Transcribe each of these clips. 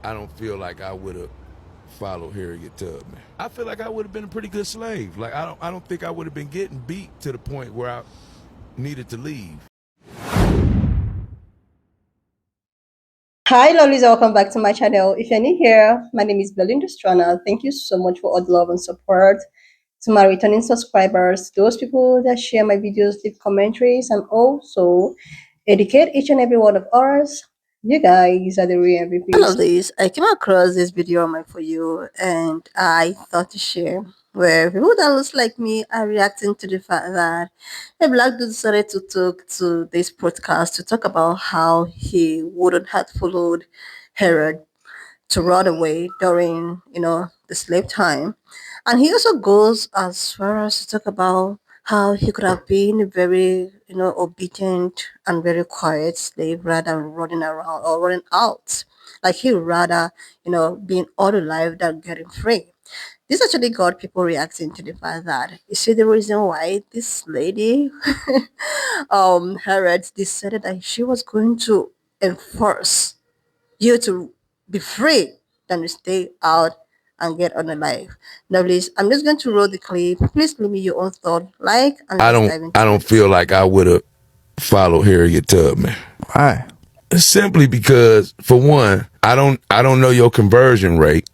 I don't feel like I would have followed Harriet Tubman. I feel like I would have been a pretty good slave. Like I don't think I would have been getting beat to the point where I needed to leave. Hi lovelies, welcome back to my channel. If you're new here, my name is Belinda Strana. Thank you so much for all the love and support. To my returning subscribers, those people that share my videos, leave commentaries, and also educate each and every one of us. You guys are the real MVP. One of these, I came across this video on my For You, and I thought to share where people that looks like me are reacting to the fact that a black dude decided to talk to this podcast to talk about how he wouldn't have followed Herod to run away during, the slave time. And he also goes as far as to talk about how he could have been a very, obedient and very quiet slave rather than running around or running out. Like he would rather, being all alive than getting free. This actually got people reacting to the fact that you see the reason why this lady, Harriet, decided that she was going to enforce you to be free than to stay out and get on a life. Now, please, I'm just going to roll the clip. Please leave me your own thought, like, and I let's dive into don't it. feel like I would have followed Harriet Tubman. Why? Simply because, for one, I don't know your conversion rate.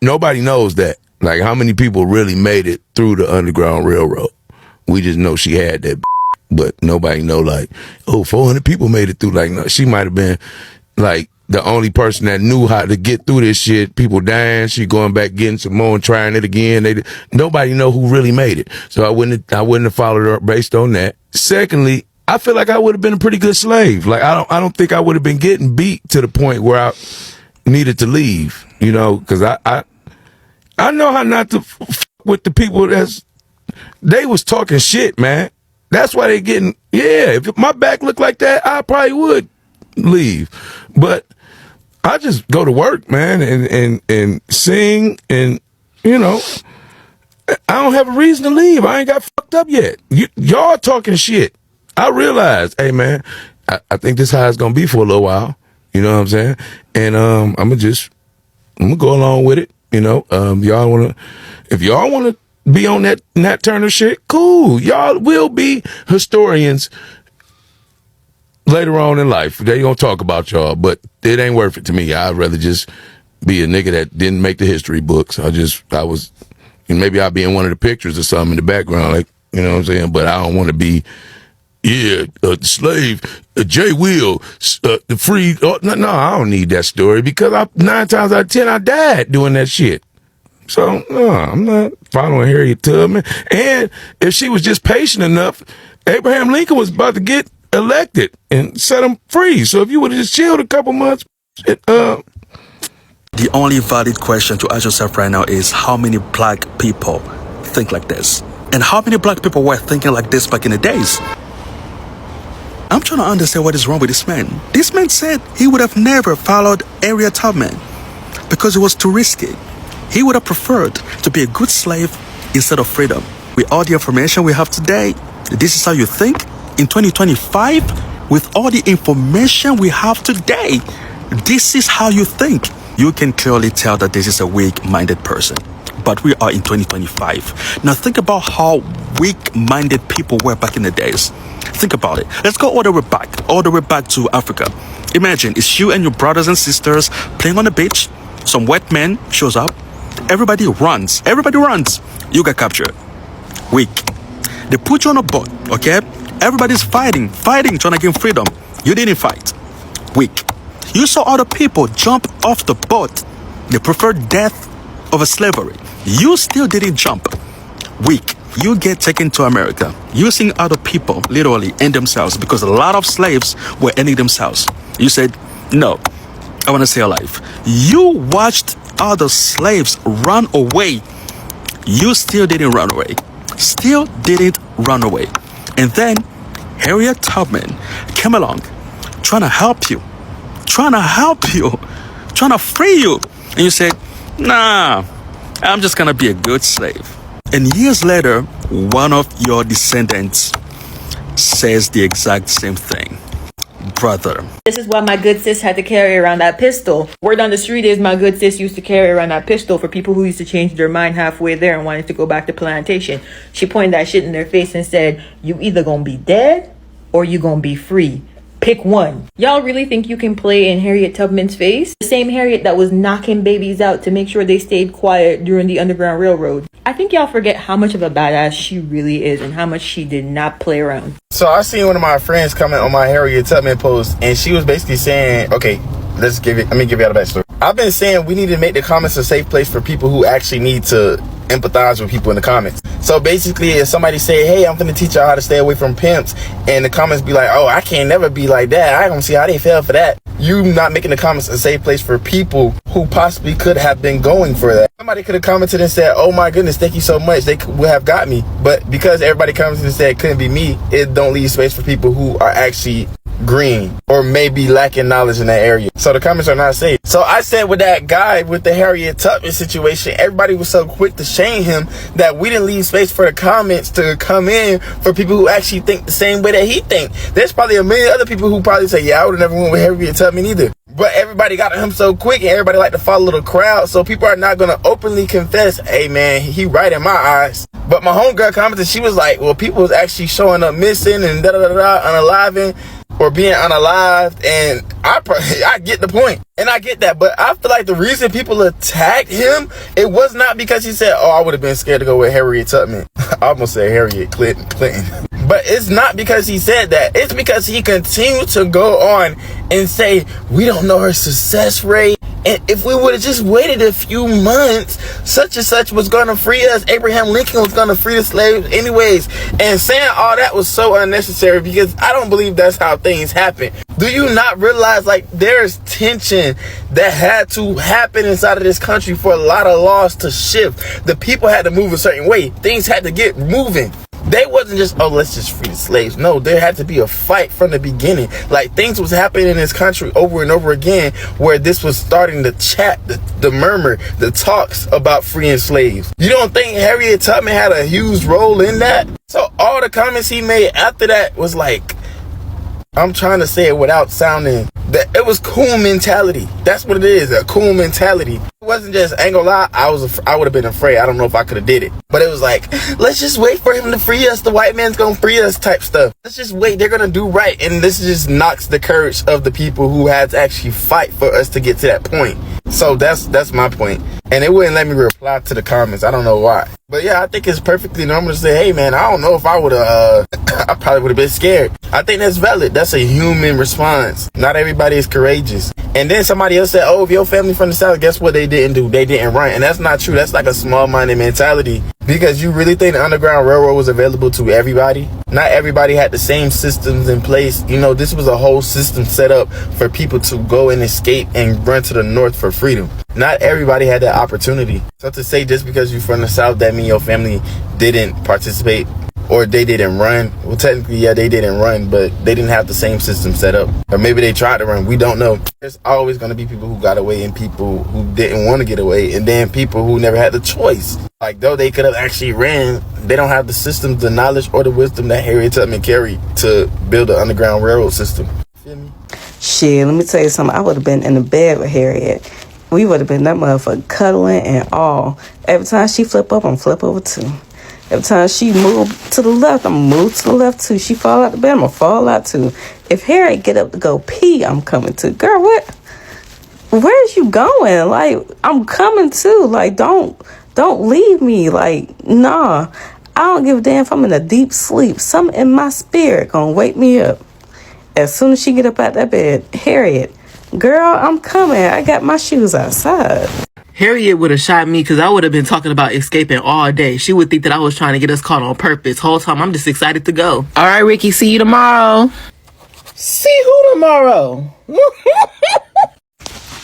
Nobody knows that. Like, how many people really made it through the Underground Railroad? We just know she had that, but nobody know, like, 400 people made it through. Like, no, she might have been like the only person that knew how to get through this shit. People dying, she going back getting some more and trying it again. Nobody know who really made it. So I wouldn't have followed her based on that. Secondly, I feel like I would have been a pretty good slave. Like I don't think I would have been getting beat to the point where I needed to leave. Because I know how not to with the people they was talking shit, man. That's why they getting, if my back looked like that, I probably would leave. But I just go to work, man, and sing, and I don't have a reason to leave. I ain't got fucked up yet. Y'all talking shit. I realize, hey man, I think this how it's gonna be for a little while. You know what I'm saying? And I'm gonna go along with it. If y'all wanna be on that Nat Turner shit, cool. Y'all will be historians later on in life. They gonna talk about y'all, but it ain't worth it to me. I'd rather just be a nigga that didn't make the history books. Maybe I'll be in one of the pictures or something in the background, like, you know what I'm saying? But I don't want to be, the slave, Jay Will, the free. No, I don't need that story because 9 times out of 10 I died doing that shit. So no, I'm not following Harriet Tubman. And if she was just patient enough, Abraham Lincoln was about to get elected and set him free. So if you would have just chilled a couple months, The only valid question to ask yourself right now is how many black people think like this? And how many black people were thinking like this back in the days? I'm trying to understand what is wrong with this man. This man said he would have never followed Harriet Tubman because it was too risky. He would have preferred to be a good slave instead of freedom. With all the information we have today, this is how you think? In 2025, with all the information we have today, this is how you think. You can clearly tell that this is a weak-minded person. But we are in 2025. Now think about how weak-minded people were back in the days. Think about it. Let's go all the way back to Africa. Imagine it's you and your brothers and sisters playing on the beach. Some white man shows up. Everybody runs. You get captured. Weak. They put you on a boat, okay? Everybody's fighting, trying to gain freedom. You didn't fight. Weak. You saw other people jump off the boat. They preferred death over slavery. You still didn't jump. Weak. You get taken to America. You seeing other people literally end themselves because a lot of slaves were ending themselves. You said, no, I want to stay alive. You watched other slaves run away. You still didn't run away. And then Harriet Tubman came along trying to help you, trying to free you. And you said, nah, I'm just going to be a good slave. And years later, one of your descendants says the exact same thing. brother. This is why my good sis had to carry around that pistol. Word on the street is my good sis used to carry around that pistol for people who used to change their mind halfway there and wanted to go back to plantation. She pointed that shit in their face and said, you either gonna be dead or you gonna be free. Pick one. Y'all really think you can play in Harriet Tubman's face? The same Harriet that was knocking babies out to make sure they stayed quiet during the Underground Railroad. I think y'all forget how much of a badass she really is and how much she did not play around. So I seen one of my friends comment on my Harriet Tubman post, and she was basically saying, okay, let me give y'all the backstory. I've been saying we need to make the comments a safe place for people who actually need to empathize with people in the comments. So basically, if somebody say, hey, I'm gonna teach y'all how to stay away from pimps, and the comments be like, oh, I can't never be like that, I don't see how they fell for that, you not making the comments a safe place for people who possibly could have been going for that. Somebody could have commented and said, oh my goodness, thank you so much, they would have got me. But because everybody commented and said it couldn't be me, it don't leave space for people who are actually green or maybe lacking knowledge in that area. So the comments are not safe. So I said with that guy with the Harriet Tubman situation, everybody was so quick to shame him that we didn't leave space for the comments to come in for people who actually think the same way that he think. There's probably a million other people who probably say, yeah, I would have never went with Harriet Tubman either. But everybody got at him so quick and everybody like to follow the crowd, so people are not going to openly confess, hey man, he right in my eyes. But my homegirl commented, she was like, well, people was actually showing up missing and da-da-da-da, unaliving or being unalived, and I get the point, and I get that, but I feel like the reason people attacked him, it was not because he said, oh, I would have been scared to go with Harriet Tubman. I almost said Harriet Clinton. But it's not because he said that. It's because he continued to go on and say, we don't know her success rate. And if we would have just waited a few months, such and such was going to free us. Abraham Lincoln was going to free the slaves anyways. And saying all that was so unnecessary because I don't believe that's how things happen. Do you not realize, like, there's tension that had to happen inside of this country for a lot of laws to shift? The people had to move a certain way. Things had to get moving. They wasn't just, oh, let's just free the slaves. No, there had to be a fight from the beginning. Like, things was happening in this country over and over again where this was starting to chat, the murmur, the talks about freeing slaves. You don't think Harriet Tubman had a huge role in that? So all the comments he made after that was like, I'm trying to say it without sounding, that it was cool mentality. That's what it is, a cool mentality. It wasn't just, I ain't gonna lie, I would have been afraid. I don't know if I could have did it. But it was like, let's just wait for him to free us. The white man's gonna free us type stuff. Let's just wait. They're gonna do right. And this just knocks the courage of the people who had to actually fight for us to get to that point. So that's my point. And it wouldn't let me reply to the comments. I don't know why. But yeah, I think it's perfectly normal to say, hey man, I don't know if I would have, I probably would have been scared. I think that's valid. That's a human response. Not everybody is courageous. And then somebody else said, oh, if your family from the South, guess what they didn't do? They didn't run. And that's not true. That's like a small-minded mentality. Because you really think the Underground Railroad was available to everybody? Not everybody had the same systems in place. You know, this was a whole system set up for people to go and escape and run to the North for freedom. Not everybody had that opportunity. So to say just because you're from the South, that means your family didn't participate or they didn't run. Well, technically, yeah, they didn't run, but they didn't have the same system set up. Or maybe they tried to run. We don't know. There's always going to be people who got away and people who didn't want to get away. And then people who never had the choice. Like, though they could have actually ran, they don't have the systems, the knowledge, or the wisdom that Harriet Tubman carried to build the Underground Railroad system. Feel me? Shit, let me tell you something. I would have been in the bed with Harriet. We would have been that motherfucker cuddling and all. Every time she flip up, I'm flip over too. Every time she move to the left, I'm move to the left too. She fall out the bed, I'm gonna fall out too. If Harriet get up to go pee, I'm coming too. Girl, what? Where's you going? Like, I'm coming too. Like, don't leave me. Like, nah. I don't give a damn if I'm in a deep sleep. Something in my spirit gonna wake me up. As soon as she get up out that bed, Harriet, girl, I'm coming. I got my shoes outside. Harriet would have shot me because I would have been talking about escaping all day. She would think that I was trying to get us caught on purpose. Whole time, I'm just excited to go. All right, Ricky, see you tomorrow. See who tomorrow?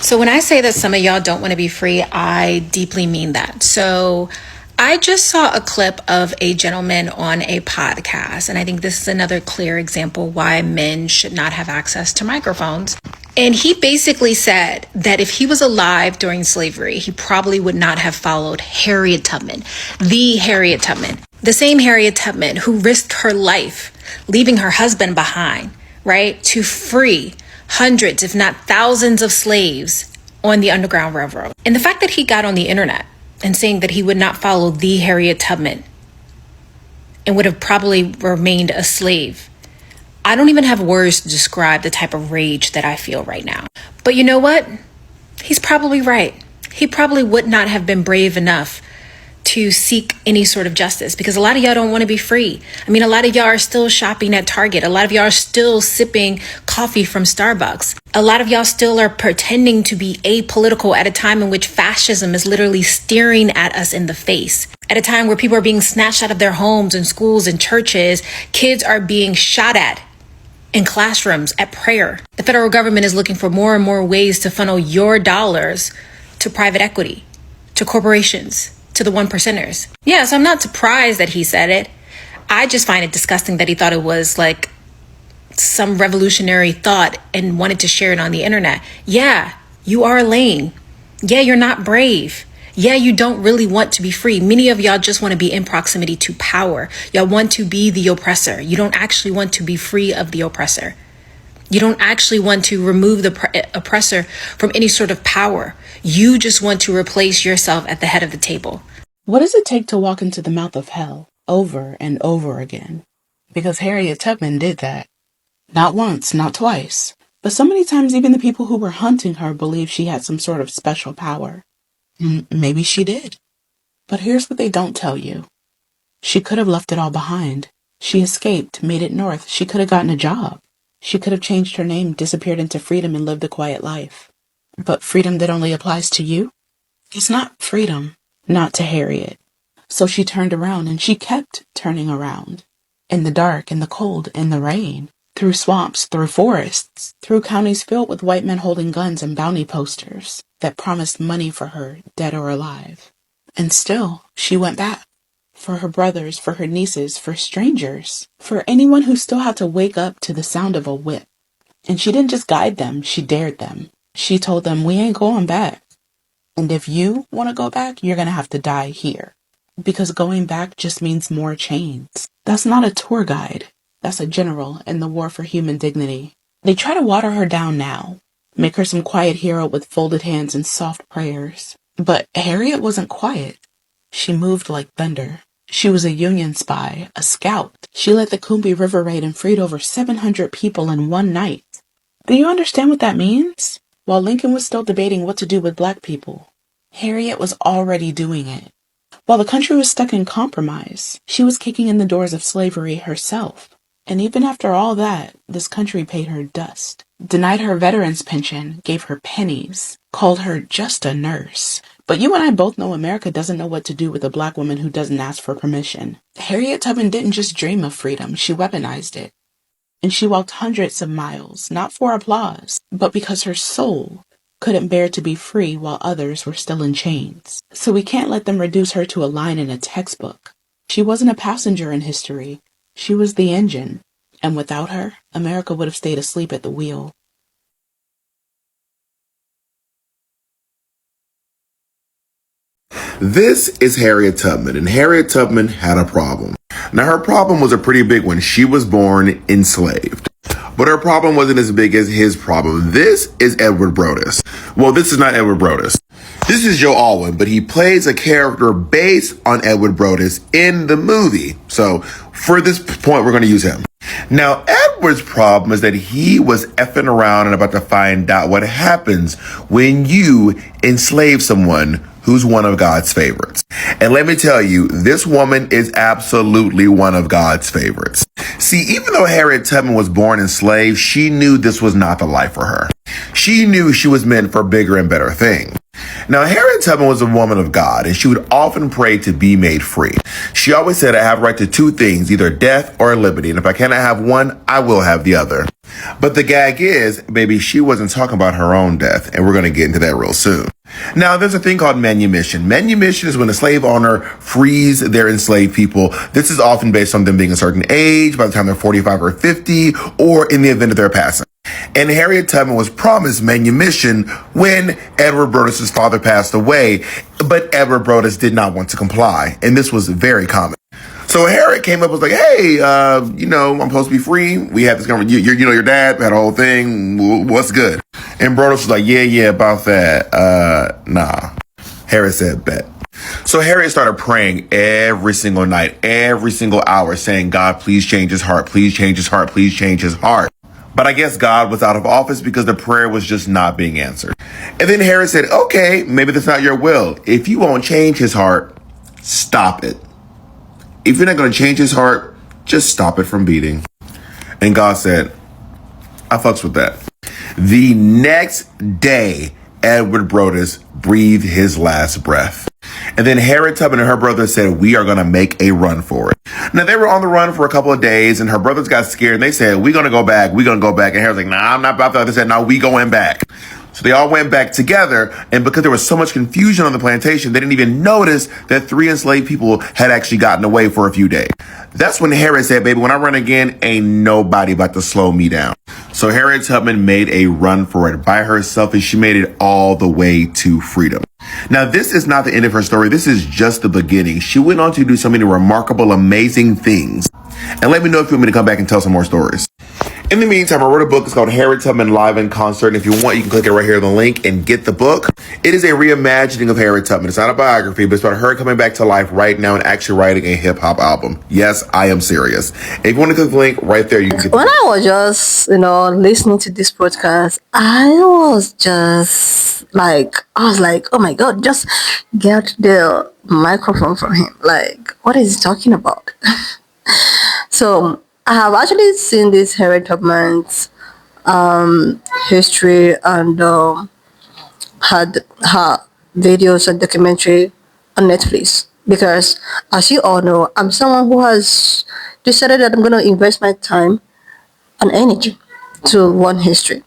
So when I say that some of y'all don't want to be free, I deeply mean that. So I just saw a clip of a gentleman on a podcast, and I think this is another clear example why men should not have access to microphones. And he basically said that if he was alive during slavery, he probably would not have followed Harriet Tubman, the same Harriet Tubman who risked her life, leaving her husband behind, right, to free hundreds, if not thousands of slaves on the Underground Railroad. And the fact that he got on the internet and saying that he would not follow the Harriet Tubman and would have probably remained a slave, I don't even have words to describe the type of rage that I feel right now. But you know what? He's probably right. He probably would not have been brave enough to seek any sort of justice, because a lot of y'all don't want to be free. I mean, a lot of y'all are still shopping at Target. A lot of y'all are still sipping coffee from Starbucks. A lot of y'all still are pretending to be apolitical at a time in which fascism is literally staring at us in the face. At a time where people are being snatched out of their homes and schools and churches, kids are being shot at in classrooms at prayer. The federal government is looking for more and more ways to funnel your dollars to private equity, to corporations, to the one percenters. Yeah, so I'm not surprised that he said it. I just find it disgusting that he thought it was like some revolutionary thought and wanted to share it on the internet. Yeah, you are lame. Yeah, you're not brave. Yeah, you don't really want to be free. Many of y'all just want to be in proximity to power. Y'all want to be the oppressor. You don't actually want to be free of the oppressor. You don't actually want to remove the oppressor from any sort of power. You just want to replace yourself at the head of the table. What does it take to walk into the mouth of hell over and over again? Because Harriet Tubman did that. Not once, not twice, but so many times even the people who were hunting her believed she had some sort of special power. Maybe she did. But here's what they don't tell you. She could have left it all behind. She escaped, made it north. She could have gotten a job. She could have changed her name, disappeared into freedom, and lived a quiet life. But freedom that only applies to you? It's not freedom, not to Harriet. So she turned around, and she kept turning around. In the dark, in the cold, in the rain. Through swamps, through forests, through counties filled with white men holding guns and bounty posters that promised money for her, dead or alive. And still, she went back. For her brothers, for her nieces, for strangers, for anyone who still had to wake up to the sound of a whip. And she didn't just guide them, she dared them. She told them, we ain't going back. And if you want to go back, you're going to have to die here. Because going back just means more chains. That's not a tour guide. That's a general in the war for human dignity. They try to water her down now, make her some quiet hero with folded hands and soft prayers. But Harriet wasn't quiet. She moved like thunder. She was a Union spy, a scout. She led the Combahee River Raid and freed over 700 people in one night. Do you understand what that means? While Lincoln was still debating what to do with black people, Harriet was already doing it. While the country was stuck in compromise, she was kicking in the doors of slavery herself. And even after all that, this country paid her dust, denied her veterans pension, gave her pennies, called her just a nurse. But you and I both know America doesn't know what to do with a black woman who doesn't ask for permission. Harriet Tubman didn't just dream of freedom, she weaponized it. And she walked hundreds of miles, not for applause, but because her soul couldn't bear to be free while others were still in chains. So we can't let them reduce her to a line in a textbook. She wasn't a passenger in history. She was the engine, and without her, America would have stayed asleep at the wheel. This is Harriet Tubman, and Harriet Tubman had a problem. Now, her problem was a pretty big one. She was born enslaved. But her problem wasn't as big as his problem. This is Edward Brodus. Well, this is not Edward Brodus. This is Joe Alwyn, but he plays a character based on Edward Brodus in the movie. So for this point, we're going to use him. Now, Edward's problem is that he was effing around and about to find out what happens when you enslave someone who's one of God's favorites. And let me tell you, this woman is absolutely one of God's favorites. See, even though Harriet Tubman was born enslaved, she knew this was not the life for her. She knew she was meant for bigger and better things. Now, Harriet Tubman was a woman of God, and she would often pray to be made free. She always said, I have a right to two things, either death or liberty, and if I cannot have one, I will have the other. But the gag is, baby, she wasn't talking about her own death, and we're going to get into that real soon. Now, there's a thing called manumission. Manumission is when a slave owner frees their enslaved people. This is often based on them being a certain age, by the time they're 45 or 50, or in the event of their passing. And Harriet Tubman was promised manumission when Edward Brodus's father passed away, but Edward Brodus did not want to comply, and this was very common. So Harriet came up and was like, hey, I'm supposed to be free. We had this conversation. Your dad had a whole thing. What's good? And Brodus was like, yeah, about that. Nah. Harriet said, bet. So Harriet started praying every single night, every single hour, saying, God, please change his heart. Please change his heart. Please change his heart. But I guess God was out of office because the prayer was just not being answered. And then Harriet said, okay, maybe that's not your will. If you won't change his heart, stop it. If you're not going to change his heart, just stop it from beating. And God said, I fucks with that. The next day, Edward Brodus breathed his last breath. And then Harriet Tubman and her brother said, we are going to make a run for it. Now, they were on the run for a couple of days, and her brothers got scared, and they said, we're going to go back. We're going to go back. And Harriet's like, nah, I'm not about that. They said, no, we going back. So they all went back together, and because there was so much confusion on the plantation, they didn't even notice that 3 enslaved people had actually gotten away for a few days. That's when Harriet said, baby, when I run again, ain't nobody about to slow me down. So Harriet Tubman made a run for it by herself, and she made it all the way to freedom. Now, this is not the end of her story. This is just the beginning. She went on to do so many remarkable, amazing things. And let me know if you want me to come back and tell some more stories. In the meantime, I wrote a book. It's called Harriet Tubman Live in Concert. And if you want, you can click it right here on the link and get the book. It is a reimagining of Harriet Tubman. It's not a biography, but it's about her coming back to life right now and actually writing a hip hop album. Yes, I am serious. If you want to click the link right there, you can get the When I was just, listening to this podcast, I was like, oh my God, just get the microphone from him. Like, what is he talking about? So I have actually seen this Harriet Tubman's history and had her videos and documentary on Netflix because, as you all know, I'm someone who has decided that I'm going to invest my time and energy to one history.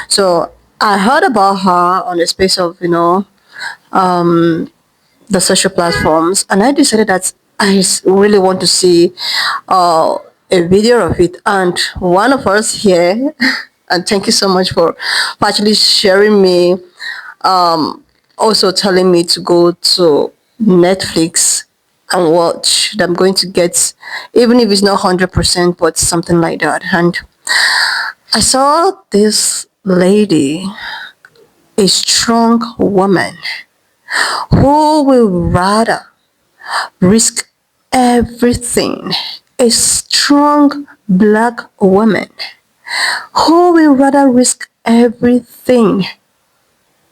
So I heard about her on the space of the social platforms, and I decided that really want to see a video of it. And one of us here, and thank you so much for actually sharing me, also telling me to go to Netflix and watch that I'm going to get, even if it's not 100%, but something like that. And I saw this lady, a strong woman, who will rather risk everything. A strong black woman who will rather risk everything.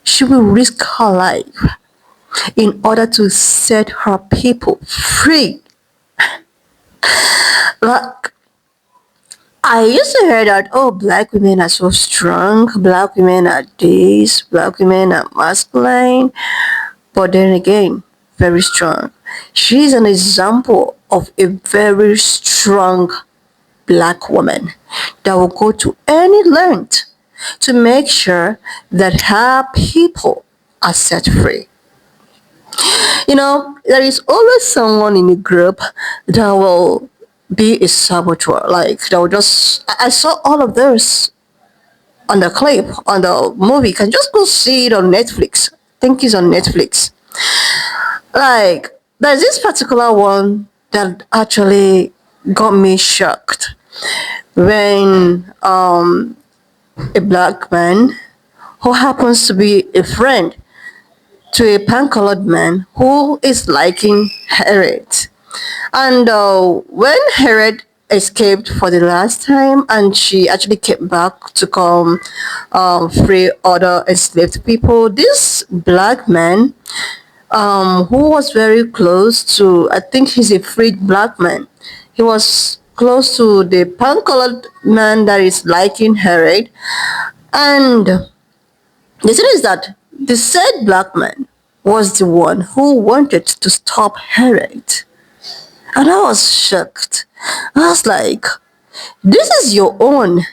She will risk her life in order to set her people free. Like, I used to hear that, oh, black women are so strong, black women are this, black women are masculine. But then again, very strong. She's an example of a very strong black woman that will go to any length to make sure that her people are set free. There is always someone in a group that will be a saboteur. Like, that will just, I saw all of those on the clip, on the movie. You can just go see it on Netflix. I think it's on Netflix. Like, there's this particular one that actually got me shocked when a black man who happens to be a friend to a pan-colored man who is liking Harriet. And when Harriet escaped for the last time and she actually came back to come free other enslaved people, this black man who was very close to, I think he's a freed black man. He was close to the pan-colored man that is liking Harriet. And the thing is that the said black man was the one who wanted to stop Harriet. And I was shocked. I was like, this is your own.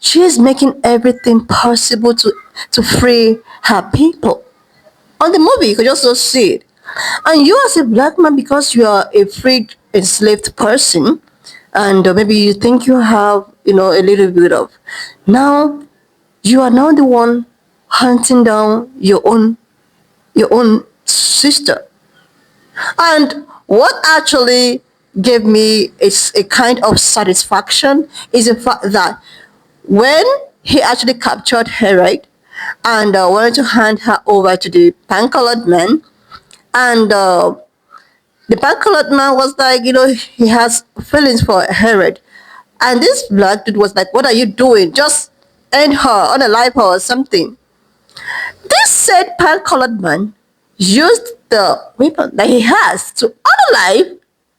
She is making everything possible to free her people. On the movie, you could also see it. And you as a black man, because you are a freed, enslaved person, and maybe you think you have, a little bit of, now you are now the one hunting down your own sister. And what actually gave me a kind of satisfaction is the fact that when he actually captured her, right, and wanted to hand her over to the pan-colored man, and the pan-colored man was like, he has feelings for Herod, and this black dude was like, "What are you doing? Just end her, unalive her, or something." This said pan-colored man used the weapon that he has to unalive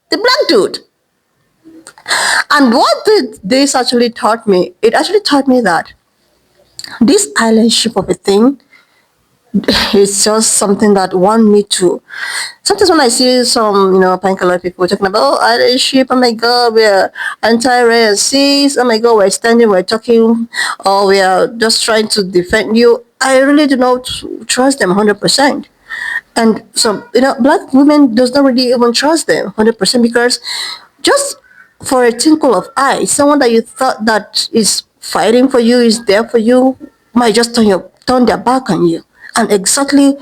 the black dude. And what did this actually taught me? It actually taught me that this allyship of a thing is just something that one need to. Sometimes when I see some, painkiller people talking about, oh, allyship, oh my God, we're anti-racists, oh my God, we're standing, we're talking, or we are just trying to defend you. I really do not trust them 100%. And so, black women does not really even trust them 100% because just for a twinkle of eye, someone that you thought that is fighting for you, is there for you, might just turn their back on you. And exactly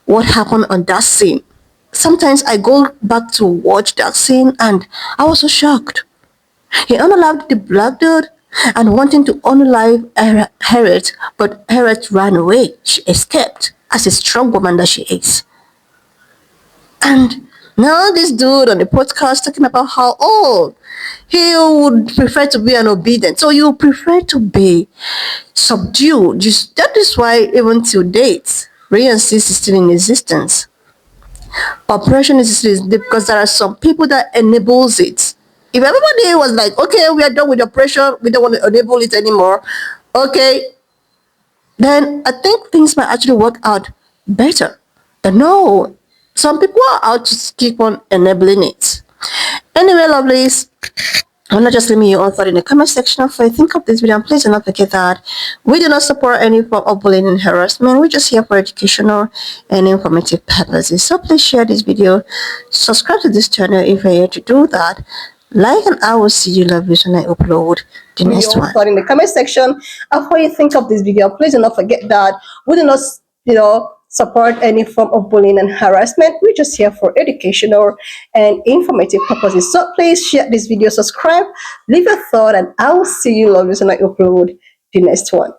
what happened on that scene. Sometimes I go back to watch that scene and I was so shocked. He unalived the black dude and wanting to unalive Harriet, but Harriet ran away. She escaped as a strong woman that she is. And now this dude on the podcast talking about how, he would prefer to be an obedient. So you prefer to be subdued. That is why even till date, REACTIO is still in existence. Operation is still because there are some people that enables it. If everybody was like, okay, we are done with operation, we don't want to enable it anymore, okay, then I think things might actually work out better. But no, some people are out to keep on enabling it. Anyway, lovelies, I'm not just leave me your own thought in the comment section of what you think of this video. And please do not forget that we do not support any form of bullying and harassment. We're just here for educational and informative purposes. So please share this video, subscribe to this channel if you're here to do that. Like, and I will see you lovelies when I upload the next one. Thought in the comment section of what you think of this video. Please do not forget that we do not, support any form of bullying and harassment. We're just here for educational and informative purposes. So please share this video, subscribe, leave a thought, and I will see you lovelies when I upload the next one.